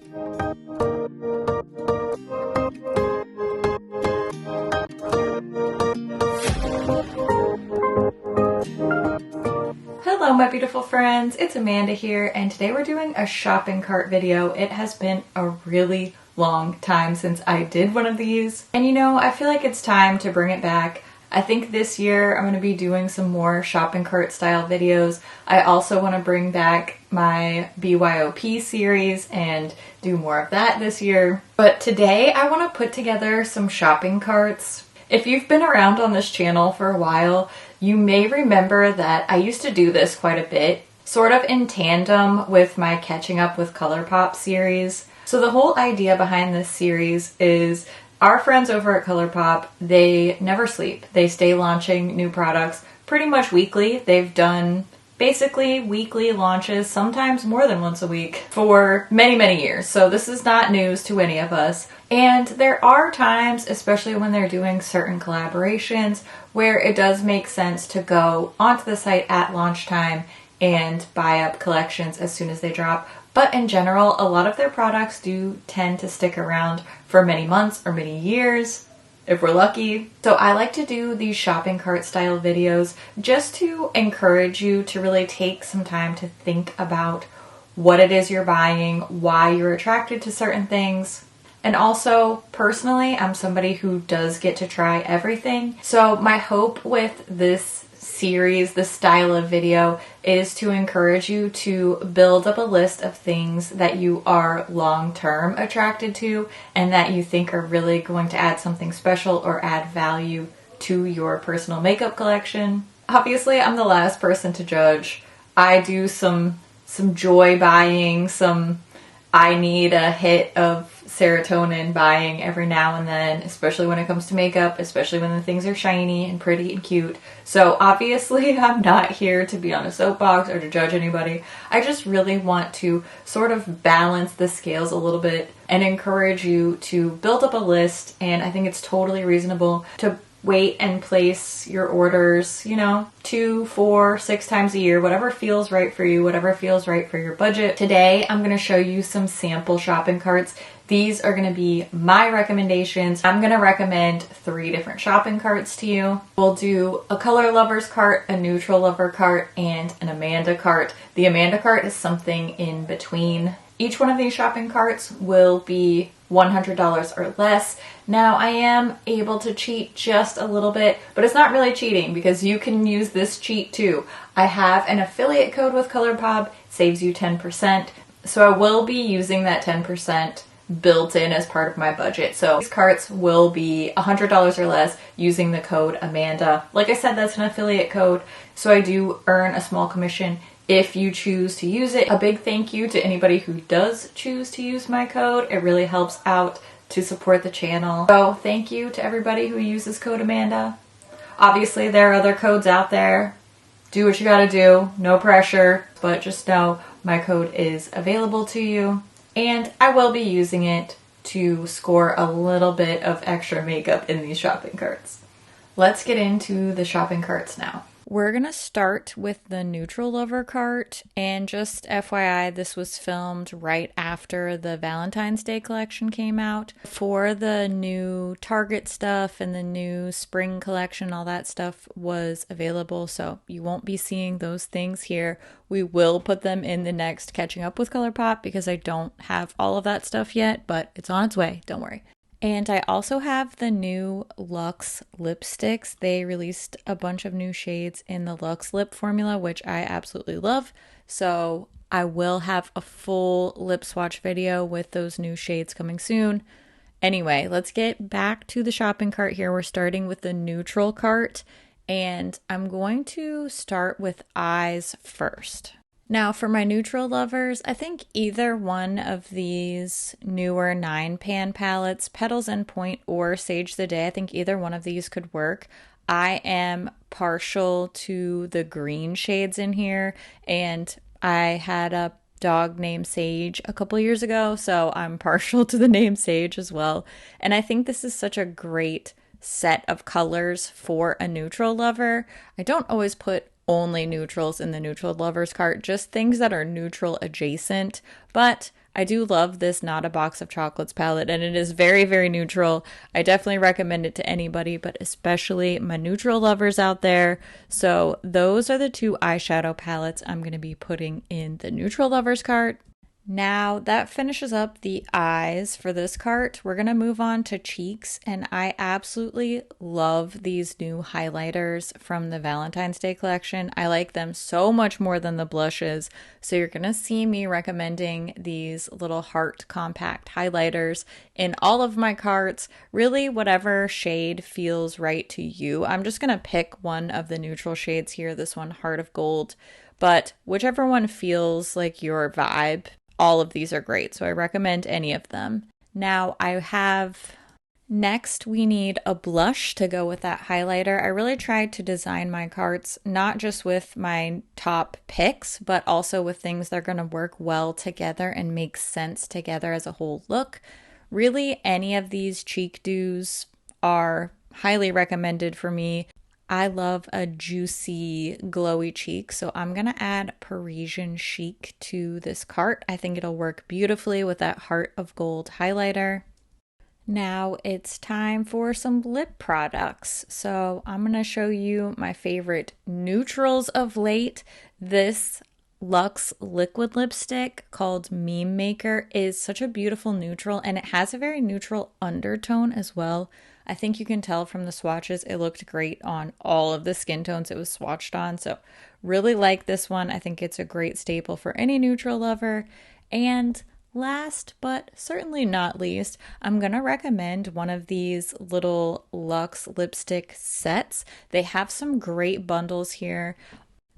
Hello my beautiful friends, it's Amanda here, and today we're doing a shopping cart video. It has been a really long time since I did one of these, and you know, I feel like it's time to bring it back. I think this year I'm going to be doing some more shopping cart style videos. I also want to bring back my BYOP series and do more of that this year. But today I want to put together some shopping carts. If you've been around on this channel for a while, you may remember that I used to do this quite a bit, sort of in tandem with my Catching Up with ColourPop series. So the whole idea behind this series is our friends over at ColourPop, they never sleep. They stay launching new products pretty much weekly. They've done basically weekly launches, sometimes more than once a week, for many, many years. So this is not news to any of us. And there are times, especially when they're doing certain collaborations, where it does make sense to go onto the site at launch time and buy up collections as soon as they drop. But in general, a lot of their products do tend to stick around for many months or many years, if we're lucky. So I like to do these shopping cart style videos just to encourage you to really take some time to think about what it is you're buying, why you're attracted to certain things. And also, personally, I'm somebody who does get to try everything. So my hope with this series, this style of video, is to encourage you to build up a list of things that you are long-term attracted to and that you think are really going to add something special or add value to your personal makeup collection. Obviously, I'm the last person to judge. I do some joy buying, I need a hit of serotonin buying every now and then, especially when it comes to makeup, especially when the things are shiny and pretty and cute. So obviously I'm not here to be on a soapbox or to judge anybody. I just really want to sort of balance the scales a little bit and encourage you to build up a list, and I think it's totally reasonable to wait and place your orders, 2, 4, 6 times a year, whatever feels right for you, whatever feels right for your budget. Today, I'm going to show you some sample shopping carts. These are going to be my recommendations. I'm going to recommend 3 different shopping carts to you. We'll do a color lovers cart, a neutral lover cart, and an Amanda cart. The Amanda cart is something in between. Each one of these shopping carts will be $100 or less. Now I am able to cheat just a little bit, but it's not really cheating because you can use this cheat too. I have an affiliate code with ColourPop, saves you 10%. So I will be using that 10% built in as part of my budget. So these carts will be $100 or less using the code Amanda. Like I said, that's an affiliate code, so I do earn a small commission if you choose to use it. A big thank you to anybody who does choose to use my code. It really helps out to support the channel. So thank you to everybody who uses code Amanda. Obviously there are other codes out there. Do what you gotta do, no pressure, but just know my code is available to you, and I will be using it to score a little bit of extra makeup in these shopping carts. Let's get into the shopping carts now. We're gonna start with the neutral lover cart, and just FYI, this was filmed right after the Valentine's Day collection came out. For the new Target stuff and the new spring collection, all that stuff was available, so you won't be seeing those things here. We will put them in the next Catching Up with ColourPop because I don't have all of that stuff yet, but it's on its way, don't worry. And I also have the new Luxe lipsticks. They released a bunch of new shades in the Luxe lip formula, which I absolutely love. So I will have a full lip swatch video with those new shades coming soon. Anyway, let's get back to the shopping cart here. We're starting with the neutral cart, and I'm going to start with eyes first. Now for my neutral lovers, I think either one of these newer 9-pan palettes, Petals and Point or Sage the Day, I think either one of these could work. I am partial to the green shades in here, and I had a dog named Sage a couple years ago, so I'm partial to the name Sage as well. And I think this is such a great set of colors for a neutral lover. I don't always put only neutrals in the neutral lovers cart, just things that are neutral adjacent, but I do love this Not a Box of Chocolates palette, and it is very, very neutral. I definitely recommend it to anybody, but especially my neutral lovers out there. So those are the two eyeshadow palettes I'm going to be putting in the neutral lovers cart. Now that finishes up the eyes for this cart. We're going to move on to cheeks, and I absolutely love these new highlighters from the Valentine's Day collection. I like them so much more than the blushes, so you're going to see me recommending these little heart compact highlighters in all of my carts. Really, whatever shade feels right to you. I'm just going to pick one of the neutral shades here, this one, Heart of Gold, but whichever one feels like your vibe, all of these are great, so I recommend any of them. Now next we need a blush to go with that highlighter. I really tried to design my carts not just with my top picks, but also with things that are going to work well together and make sense together as a whole look. Really, any of these cheek dews are highly recommended for me. I love a juicy, glowy cheek, so I'm going to add Parisian Chic to this cart. I think it'll work beautifully with that Heart of Gold highlighter. Now it's time for some lip products. So I'm going to show you my favorite neutrals of late. This Luxe liquid lipstick called Meme Maker is such a beautiful neutral, and it has a very neutral undertone as well. I think you can tell from the swatches it looked great on all of the skin tones it was swatched on, so really like this one. I think it's a great staple for any neutral lover. And last but certainly not least, I'm going to recommend one of these little Luxe lipstick sets. They have some great bundles here.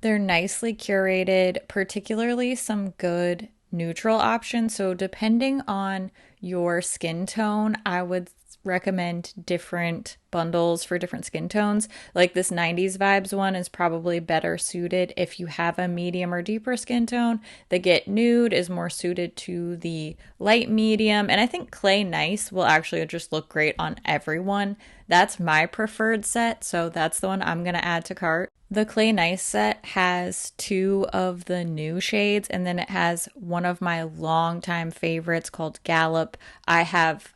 They're nicely curated, particularly some good neutral options. So depending on your skin tone, I would recommend different bundles for different skin tones. Like this 90s vibes one is probably better suited if you have a medium or deeper skin tone. The Get Nude is more suited to the light medium, and I think Clay Nice will actually just look great on everyone. That's my preferred set, so that's the one I'm going to add to cart. The Clay Nice set has two of the new shades, and then it has one of my longtime favorites called Gallop. I have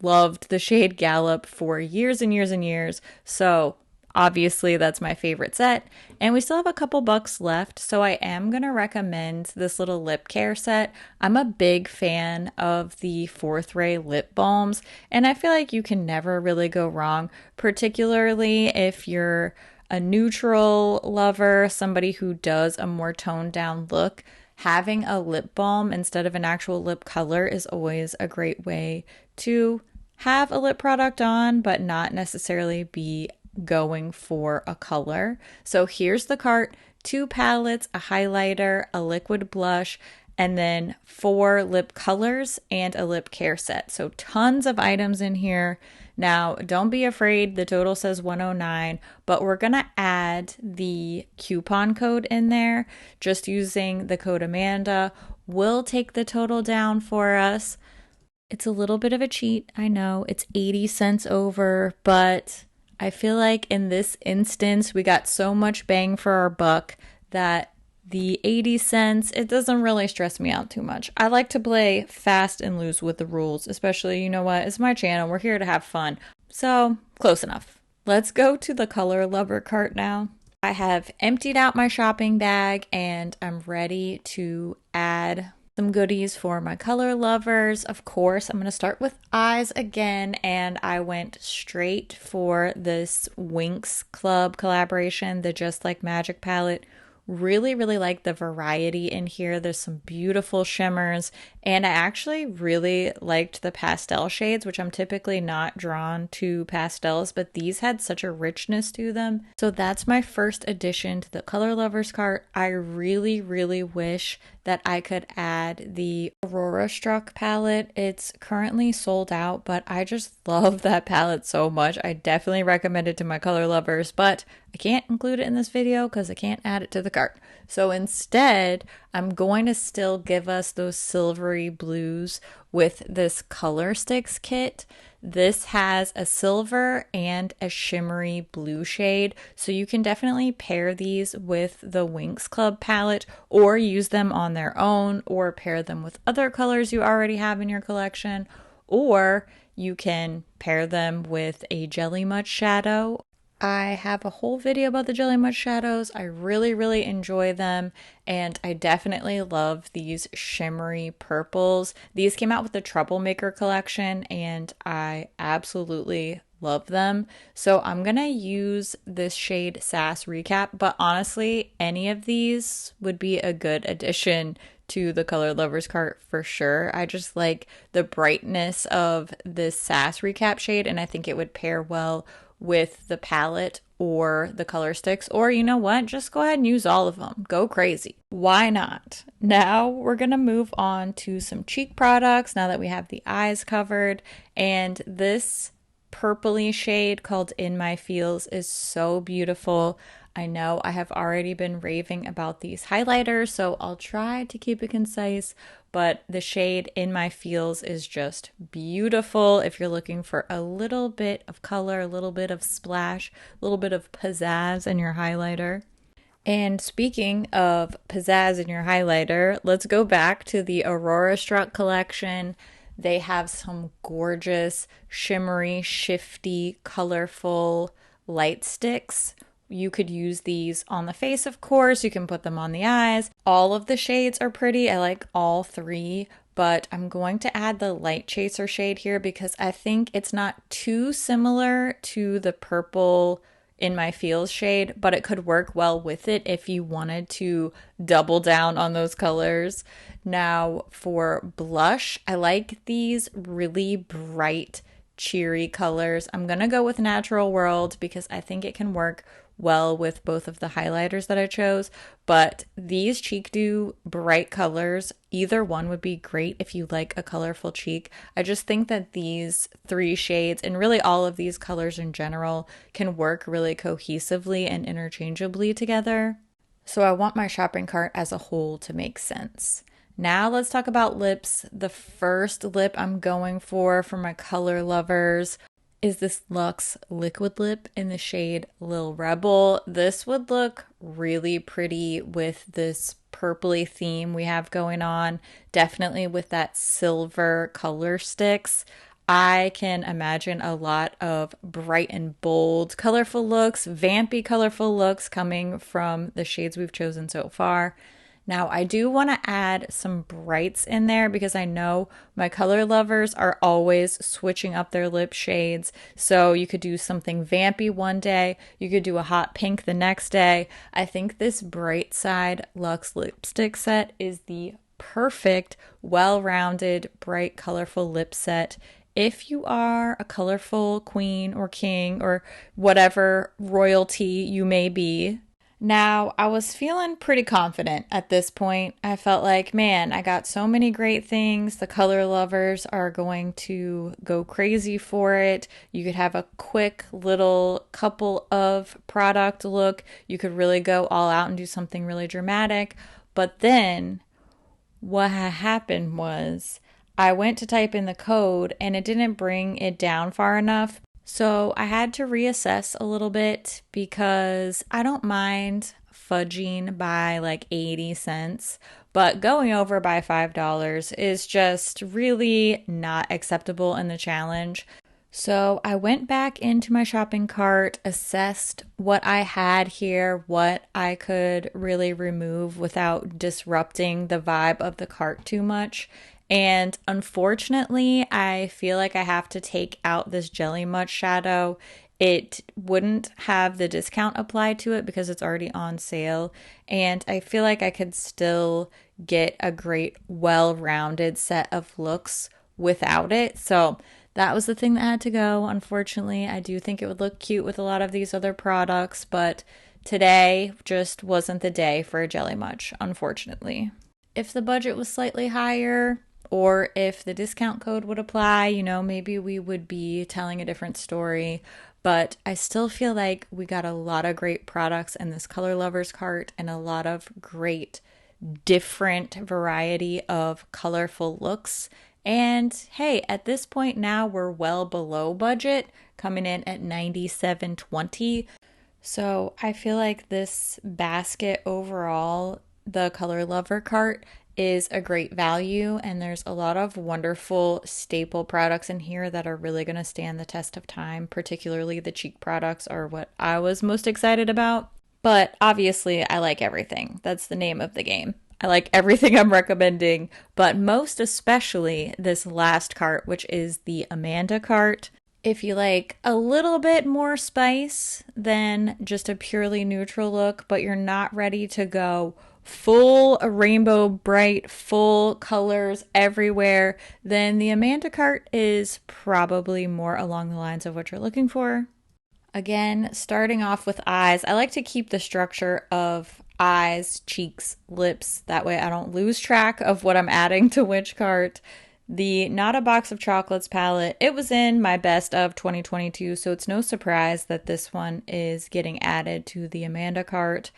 loved the shade Gallop for years and years and years, so obviously that's my favorite set. And we still have a couple bucks left, so I am going to recommend this little lip care set. I'm a big fan of the Fourth Ray lip balms, and I feel like you can never really go wrong, particularly if you're a neutral lover, somebody who does a more toned down look. Having a lip balm instead of an actual lip color is always a great way to have a lip product on, but not necessarily be going for a color. So here's the cart: 2 palettes, a highlighter, a liquid blush, and then 4 lip colors and a lip care set. So tons of items in here. Now, don't be afraid, the total says $109, but we're gonna add the coupon code in there. Just using the code Amanda will take the total down for us. It's a little bit of a cheat, I know. It's 80 cents over, but I feel like in this instance, we got so much bang for our buck that the 80 cents, it doesn't really stress me out too much. I like to play fast and loose with the rules, especially, you know what, it's my channel. We're here to have fun. So, close enough. Let's go to the color lover cart now. I have emptied out my shopping bag and I'm ready to add some goodies for my color lovers. Of course, I'm going to start with eyes again, and I went straight for this Winx Club collaboration, the Just Like Magic palette. Really, really like the variety in here. There's some beautiful shimmers, and I actually really liked the pastel shades, which I'm typically not drawn to pastels, but these had such a richness to them. So that's my first addition to the color lovers cart. I really, really wish that I could add the Aurora Struck palette. It's currently sold out, but I just love that palette so much. I definitely recommend it to my color lovers, but I can't include it in this video because I can't add it to the cart. So instead, I'm going to still give us those silvery blues with this Color Sticks kit. This has a silver and a shimmery blue shade, so you can definitely pair these with the Winx Club palette or use them on their own or pair them with other colors you already have in your collection, or you can pair them with a Jelly Much shadow. I have a whole video about the Jelly Much shadows. I really enjoy them, and I definitely love these shimmery purples. These came out with the Troublemaker collection, and I absolutely love them. So I'm gonna use this shade Sass Recap, but honestly, any of these would be a good addition to the Color Lovers cart for sure. I just like the brightness of this Sass Recap shade, and I think it would pair well with the palette or the color sticks, or you know what, just go ahead and use all of them. Go crazy. Why not? Now we're gonna move on to some cheek products now that we have the eyes covered, and this purpley shade called In My Feels is so beautiful. I know I have already been raving about these highlighters, so I'll try to keep it concise, but the shade In My Feels is just beautiful if you're looking for a little bit of color, a little bit of splash, a little bit of pizzazz in your highlighter. And speaking of pizzazz in your highlighter, let's go back to the Aurora Struck collection. They have some gorgeous, shimmery, shifty, colorful light sticks. You could use these on the face, of course. You can put them on the eyes. All of the shades are pretty. I like all three, but I'm going to add the Light Chaser shade here because I think it's not too similar to the purple In My Feels shade, but it could work well with it if you wanted to double down on those colors. Now for blush, I like these really bright, cheery colors. I'm gonna go with Natural World because I think it can work well with both of the highlighters that I chose, but these Cheek Dew bright colors, either one would be great if you like a colorful cheek. I just think that these three shades, and really all of these colors in general, can work really cohesively and interchangeably together. So I want my shopping cart as a whole to make sense. Now let's talk about lips. The first lip I'm going for my color lovers is this Luxe liquid lip in the shade Lil Rebel. This would look really pretty with this purpley theme we have going on, definitely with that silver color sticks. I can imagine a lot of bright and bold, colorful looks, vampy colorful looks coming from the shades we've chosen so far. Now, I do want to add some brights in there because I know my color lovers are always switching up their lip shades. So you could do something vampy one day, you could do a hot pink the next day. I think this Bright Side Luxe lipstick set is the perfect, well-rounded, bright, colorful lip set if you are a colorful queen or king or whatever royalty you may be. Now, I was feeling pretty confident at this point. I felt like, man, I got so many great things. The color lovers are going to go crazy for it. You could have a quick little couple of product look. You could really go all out and do something really dramatic. But then what happened was I went to type in the code and it didn't bring it down far enough. So I had to reassess a little bit because I don't mind fudging by like 80 cents, but going over by $5 is just really not acceptable in the challenge. So I went back into my shopping cart, assessed what I had here, what I could really remove without disrupting the vibe of the cart too much. And unfortunately, I feel like I have to take out this Jelly Much shadow. It wouldn't have the discount applied to it because it's already on sale. And I feel like I could still get a great, well-rounded set of looks without it. So that was the thing that had to go. Unfortunately, I do think it would look cute with a lot of these other products, but today just wasn't the day for a Jelly Much, unfortunately. If the budget was slightly higher, or if the discount code would apply, maybe we would be telling a different story. but I still feel like we got a lot of great products in this Color Lovers cart and a lot of great different variety of colorful looks. And hey, at this point now we're well below budget, coming in at $97.20. So I feel like this basket overall, the Color Lover cart, is a great value, and there's a lot of wonderful staple products in here that are really going to stand the test of time. Particularly the cheek products are what I was most excited about. But obviously, I like everything. That's the name of the game. I like everything I'm recommending, but most especially this last cart, which is the Amanda cart. If you like a little bit more spice than just a purely neutral look, but you're not ready to go full rainbow bright, full colors everywhere, then the Amanda cart is probably more along the lines of what you're looking for. Again, starting off with eyes, I like to keep the structure of eyes, cheeks, lips. That way I don't lose track of what I'm adding to which cart. The Not a Box of Chocolates palette, it was in my best of 2022, so it's no surprise that this one is getting added to the Amanda cart.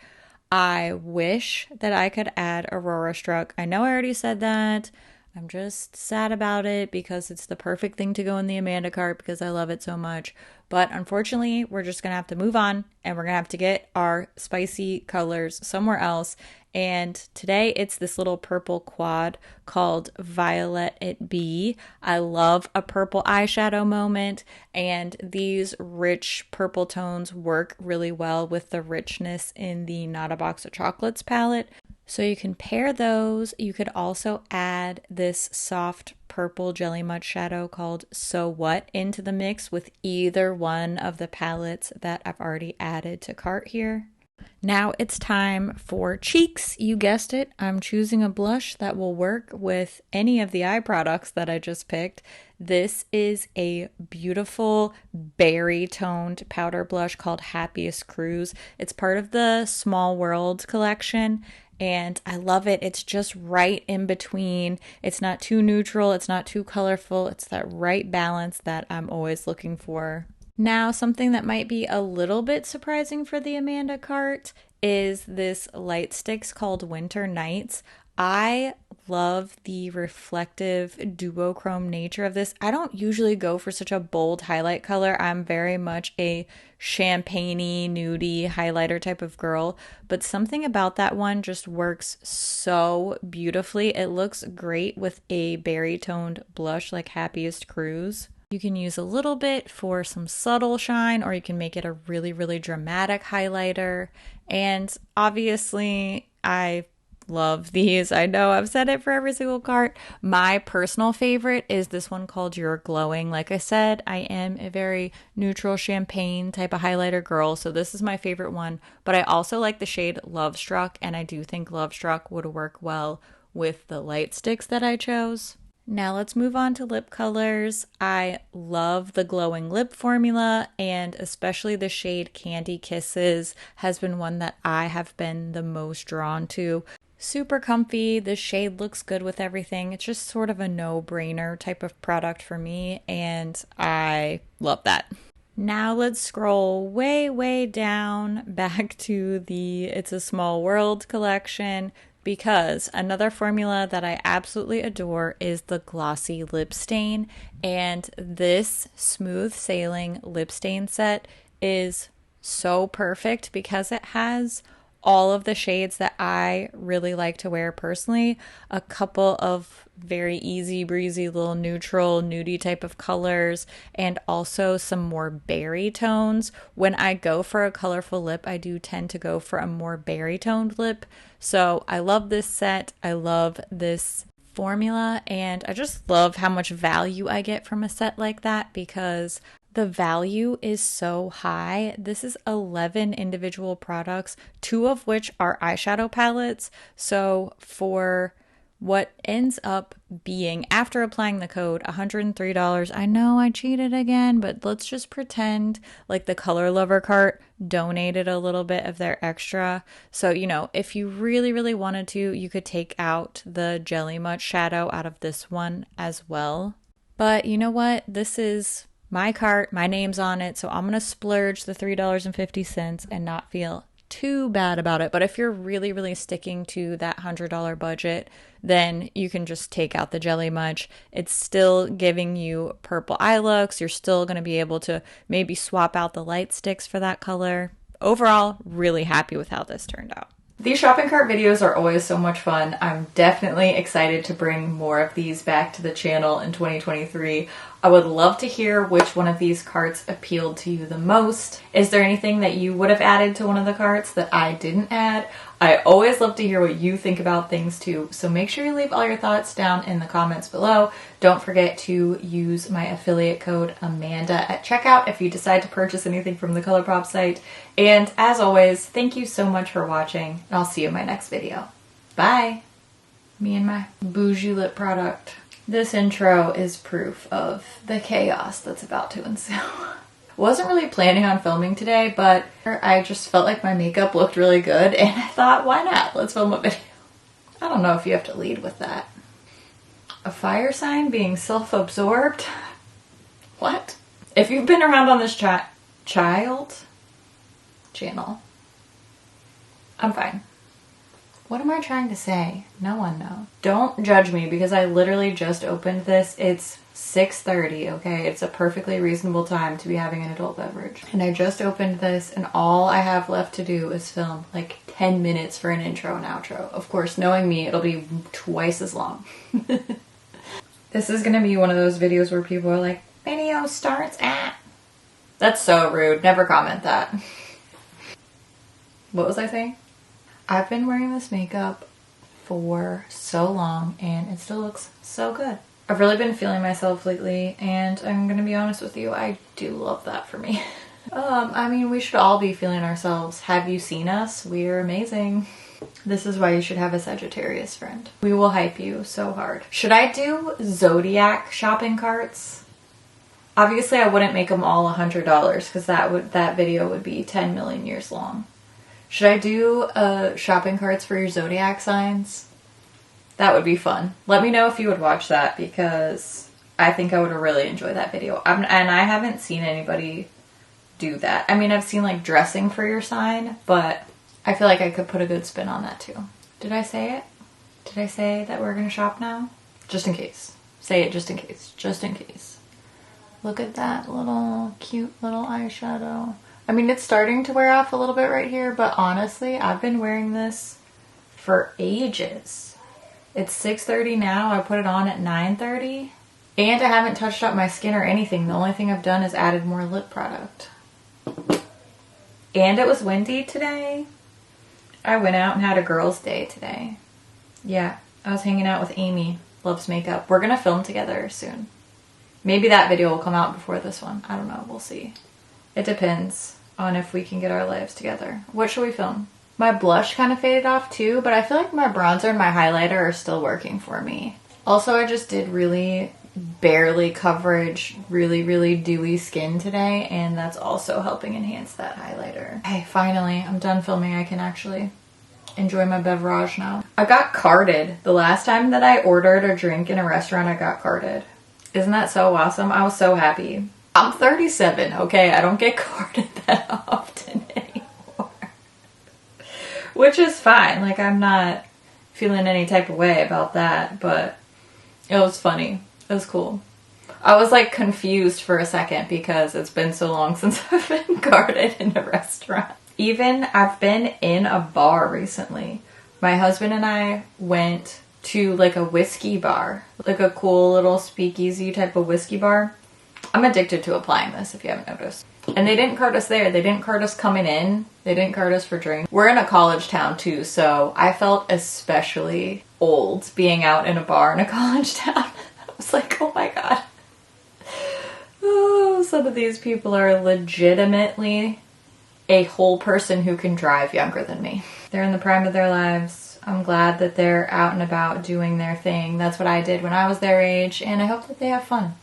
I wish that I could add Aurora Struck. I know I already said that. I'm just sad about it because it's the perfect thing to go in the Amanda cart because I love it so much. But unfortunately, we're just going to have to move on and we're going to have to get our spicy colors somewhere else. And today it's this little purple quad called Violet It Be. I love a purple eyeshadow moment, and these rich purple tones work really well with the richness in the Not a Box of Chocolates palette. So you can pair those. You could also add this soft purple Jelly Much shadow called So What into the mix with either one of the palettes that I've already added to cart here. Now it's time for cheeks. You guessed it. I'm choosing a blush that will work with any of the eye products that I just picked. This is a beautiful berry toned powder blush called Happiest Cruise. It's part of the Small World collection, and I love it. It's just right in between. It's not too neutral. It's not too colorful. It's that right balance that I'm always looking for. Now, something that might be a little bit surprising for the Amanda cart is this light sticks called Winter Nights. I love the reflective duochrome nature of this. I don't usually go for such a bold highlight color. I'm very much a champagne-y, nudie highlighter type of girl, but something about that one just works so beautifully. It looks great with a berry toned blush like Happiest Cruise. You can use a little bit for some subtle shine, or you can make it a really, really dramatic highlighter. And obviously, I love these. I know I've said it for every single cart. My personal favorite is this one called You're Glowing. Like I said, I am a very neutral champagne type of highlighter girl, so this is my favorite one. But I also like the shade Love Struck, and I do think Love Struck would work well with the light sticks that I chose. Now let's move on to lip colors. I love the glowing lip formula, and especially the shade Candy Kisses has been one that I have been the most drawn to. Super comfy, the shade looks good with everything. It's just sort of a no-brainer type of product for me, and I love that. Now let's scroll way, way down back to the It's a Small World collection, because another formula that I absolutely adore is the glossy lip stain, and this smooth sailing lip stain set is so perfect because it has all of the shades that I really like to wear personally. A couple of very easy breezy little neutral nudie type of colors, and also some more berry tones. When I go for a colorful lip, I do tend to go for a more berry toned lip. So I love this set. I love this formula, and I just love how much value I get from a set like that because the value is so high. This is 11 individual products, 2 of which are eyeshadow palettes. So for what ends up being, after applying the code, $103, I know I cheated again, but let's just pretend like the Color Lover cart donated a little bit of their extra. So, if you really, really wanted to, you could take out the Jelly Much shadow out of this one as well. But you know what? This is my cart, my name's on it, so I'm gonna splurge the $3.50 and not feel too bad about it. But if you're really, really sticking to that $100 budget, then you can just take out the Jelly Munch. It's still giving you purple eye looks. You're still going to be able to maybe swap out the light sticks for that color. Overall, really happy with how this turned out. These shopping cart videos are always so much fun. I'm definitely excited to bring more of these back to the channel in 2023. I would love to hear which one of these carts appealed to you the most. Is there anything that you would have added to one of the carts that I didn't add? I always love to hear what you think about things too, so make sure you leave all your thoughts down in the comments below. Don't forget to use my affiliate code Amanda at checkout if you decide to purchase anything from the ColourPop site. And as always, thank you so much for watching, and I'll see you in my next video. Bye! Me and my bougie lip product. This intro is proof of the chaos that's about to ensue. Wasn't really planning on filming today, but I just felt like my makeup looked really good and I thought, why not? Let's film a video. I don't know if you have to lead with that. A fire sign being self-absorbed? What? If you've been around on this channel, I'm fine. What am I trying to say? No one knows. Don't judge me because I literally just opened this. It's 6:30, okay? It's a perfectly reasonable time to be having an adult beverage. And I just opened this and all I have left to do is film like 10 minutes for an intro and outro. Of course, knowing me, it'll be twice as long. This is gonna be one of those videos where people are like, video starts at... That's so rude. Never comment that. What was I saying? I've been wearing this makeup for so long and it still looks so good. I've really been feeling myself lately and I'm gonna be honest with you, I do love that for me. I mean, we should all be feeling ourselves. Have you seen us? We're amazing. This is why you should have a Sagittarius friend. We will hype you so hard. Should I do Zodiac shopping carts? Obviously I wouldn't make them all $100 because that video would be 10 million years long. Should I do shopping carts for your zodiac signs? That would be fun. Let me know if you would watch that because I think I would really enjoy that video. And I haven't seen anybody do that. I mean, I've seen like dressing for your sign, but I feel like I could put a good spin on that too. Did I say it? Did I say that we're gonna shop now? Just in case. Say it just in case. Just in case. Look at that little cute little eyeshadow. I mean, it's starting to wear off a little bit right here, but honestly, I've been wearing this for ages. It's 6:30 now. I put it on at 9:30. And I haven't touched up my skin or anything. The only thing I've done is added more lip product. And it was windy today. I went out and had a girls' day today. Yeah, I was hanging out with Amy, Loves Makeup. We're gonna film together soon. Maybe that video will come out before this one. I don't know, we'll see. It depends on if we can get our lives together. What should we film? My blush kind of faded off too, but I feel like my bronzer and my highlighter are still working for me. Also, I just did really barely coverage, really dewy skin today, and that's also helping enhance that highlighter. Hey, finally, I'm done filming. I can actually enjoy my beverage now. I got carded. The last time that I ordered a drink in a restaurant, I got carded. Isn't that so awesome? I was so happy. I'm 37, okay? I don't get carded that often anymore. Which is fine. Like, I'm not feeling any type of way about that, but it was funny. It was cool. I was like confused for a second because it's been so long since I've been carded in a restaurant. Even I've been in a bar recently. My husband and I went to like a whiskey bar, like a cool little speakeasy type of whiskey bar. I'm addicted to applying this if you haven't noticed. And they didn't card us there. They didn't card us coming in. They didn't card us for drinks. We're in a college town too, so I felt especially old being out in a bar in a college town. I was like, oh my god. Oh, some of these people are legitimately a whole person who can drive younger than me. They're in the prime of their lives. I'm glad that they're out and about doing their thing. That's what I did when I was their age, and I hope that they have fun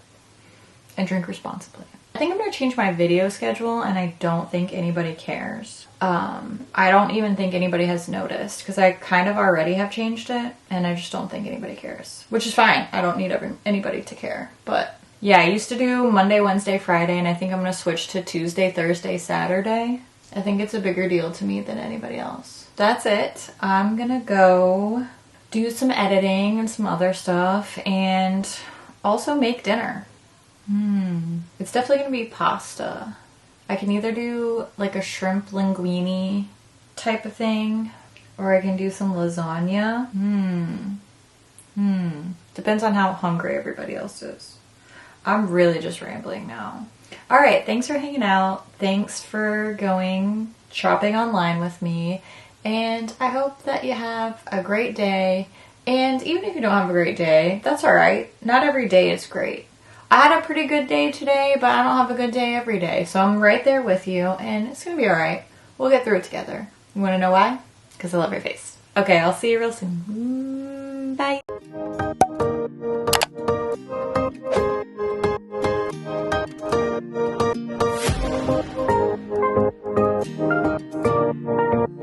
and drink responsibly. I think I'm gonna change my video schedule, and I don't think anybody cares. I don't even think anybody has noticed because I kind of already have changed it, and I just don't think anybody cares, which is fine. I don't need anybody to care, but Yeah, I used to do Monday, Wednesday, Friday, and I think I'm gonna switch to Tuesday, Thursday, Saturday. I think it's a bigger deal to me than anybody else. That's it. I'm gonna go do some editing and some other stuff and also make dinner. It's definitely gonna be pasta. I can either do like a shrimp linguine type of thing, or I can do some lasagna. Depends on how hungry everybody else is. I'm really just rambling now. All right, thanks for hanging out. Thanks for going shopping online with me. And I hope that you have a great day. And even if you don't have a great day, that's all right. Not every day is great. I had a pretty good day today, but I don't have a good day every day. So I'm right there with you, and it's gonna be all right. We'll get through it together. You wanna know why? Because I love your face. Okay, I'll see you real soon. Bye.